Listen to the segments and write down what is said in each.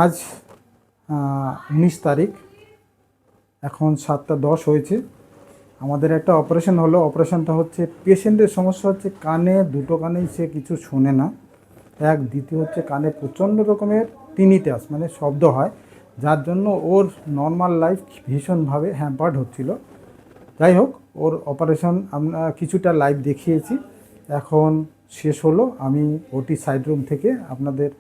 আজ 19 তারিখ, এখন 7টা 10 হয়েছে। আমাদের একটা অপারেশন হলো। অপারেশনটা হচ্ছে, পেশেন্টের সমস্যা হচ্ছে কানে, দুটো কানেই সে কিছু শোনে না। দ্বিতীয় হচ্ছে কানে প্রচণ্ড রকমের টিনিটাস, মানে শব্দ হয়, যার জন্য ওর নর্মাল লাইফ ভীষণভাবে হ্যাম্পার্ড হচ্ছিল। যাই হোক, ওর অপারেশন আমরা কিছুটা লাইভ দেখিয়েছি। এখন শেষ হলো। আমি ওটি সাইড রুম থেকে আপনাদের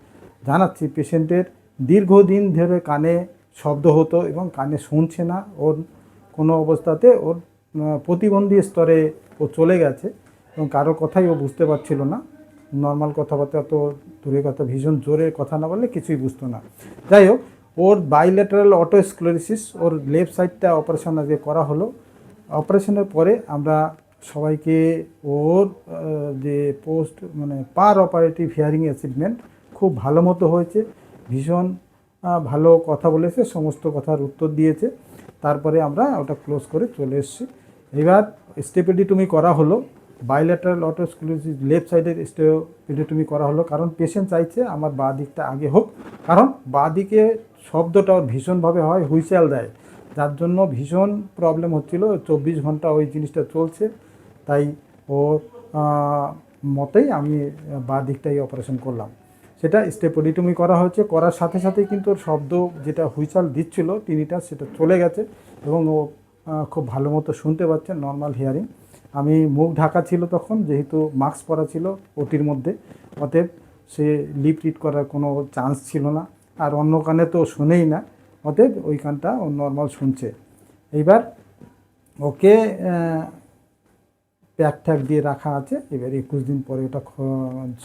জানাচ্ছি, পেশেন্টের দীর্ঘদিন ধরে কানে শব্দ হতো এবং কানে শুনছে না। ওর কোনো অবস্থাতে ওর প্রতিবন্ধী স্তরে ও চলে গেছে এবং কারো কথাই ও বুঝতে পারছিল না। নর্মাল কথাবার্তা তো দূরের কথা, ভীষণ জোরে কথা না বললে কিছুই বুঝতো না। যাই হোক, ওর বাইল্যাটারাল অটোস্ক্লেরোসিস, ওর লেফট সাইডটা অপারেশন আজকে করা হলো। অপারেশনের পরে আমরা সবাইকে ওর যে পোস্ট মানে পার অপারেটিভ হিয়ারিং অ্যাচিভমেন্ট খুব ভালো মতো হয়েছে। ভীষণ ভালো কথা বলেছে, সমস্ত কথার উত্তর দিয়েছে। তারপরে আমরা ওটা ক্লোজ করে চলে এসেছি। এবার স্টেপেডিটমি করা হলো, বাইল্যাটারাল অটোস্ক্লেরোসিস লেফট সাইডের স্টেপেডিটমি করা হলো, কারণ পেশেন্ট চাইছে আমার বাঁ দিকটা আগে হোক, কারণ বাঁ দিকে শব্দটা ওর ভীষণভাবে হয়, হুইসেল দেয়, যার জন্য ভীষণ প্রবলেম হচ্ছিল। 24 ঘন্টা ওই জিনিসটা চলছে, তাই ওর মতেই আমি বাঁ দিকটাই অপারেশন করলাম। সেটা স্টেপেডিটমি করা হয়েছে। করার সাথে সাথেই কিন্তু ওর শব্দ যেটা হুইসেল দিচ্ছিল টিনিটা, সেটা চলে গেছে এবং ও খুব ভালো মতো শুনতে পাচ্ছে, নর্মাল হিয়ারিং। আমি মুখ ঢাকা ছিল তখন, যেহেতু মাস্ক পরা ছিল ওটির মধ্যে, অতএব সে লিপ রিড করার কোনো চান্স ছিল না। আর অন্য কানে তো শোনেই না, অতএব ওই কানটা ও নর্মাল শুনছে। এইবার ওকে প্যাক ট্যাক দিয়ে রাখা আছে। এবার 21 দিন পরে ওটা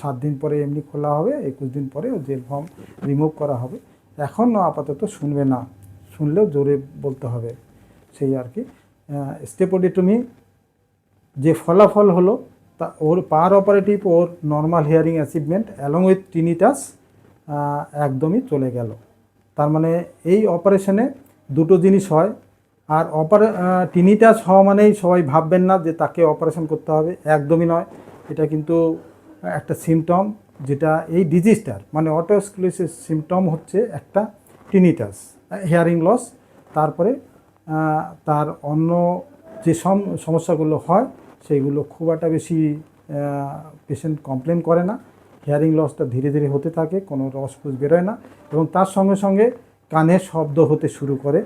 7 দিন পরে এমনি খোলা হবে, 21 দিন পরে ও জেল ফর্ম রিমুভ করা হবে। এখন আপাতত শুনবে না, শুনলেও জোরে বলতে হবে, সেই আর কি। স্টেপেডিটমি যে ফলাফল হলো, তা ওর পার অপারেটিভ, ওর normal hearing achievement along with tinnitus একদমই চলে গেল। তার মানে এই অপারেশনে দুটো জিনিস হয়। আর টিনিটাস হওয়া মানেই সবাই ভাববেন না যে তাকে অপারেশন করতে হবে, একদমই নয়। এটা কিন্তু একটা সিমটম, যেটা এই ডিজিজটার মানে অটোস্ক্লেরোসিস সিমটম হচ্ছে একটা টিনিটাস, হিয়ারিং লস। তারপরে তার অন্য যে সমস্যাগুলো হয় সেইগুলো খুব একটা বেশি পেশেন্ট কমপ্লেন করে না। হিয়ারিং লসটা ধীরে ধীরে হতে থাকে, কোনো রসপুস বেরোয় না, এবং তার সঙ্গে সঙ্গে কানে শব্দ হতে শুরু করে।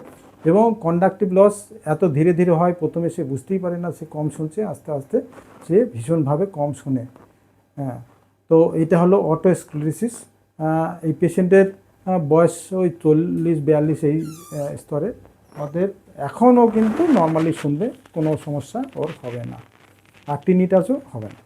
এবং কন্ডাকটিভ লস এত ধীরে ধীরে হয়, প্রথমে সে বুঝতেই পারে না সে কম শুনছে, আস্তে আস্তে সে ভীষণভাবে কম শোনে। হ্যাঁ, তো এটা হলো অটোস্ক্লেরোসিস। এই পেশেন্টের বয়স ওই 40-42 এই স্তরে। ওদের এখনও কিন্তু নর্মালি শুনবে, কোনো সমস্যা ওর হবে না, আর টিনিটাসও হবে না।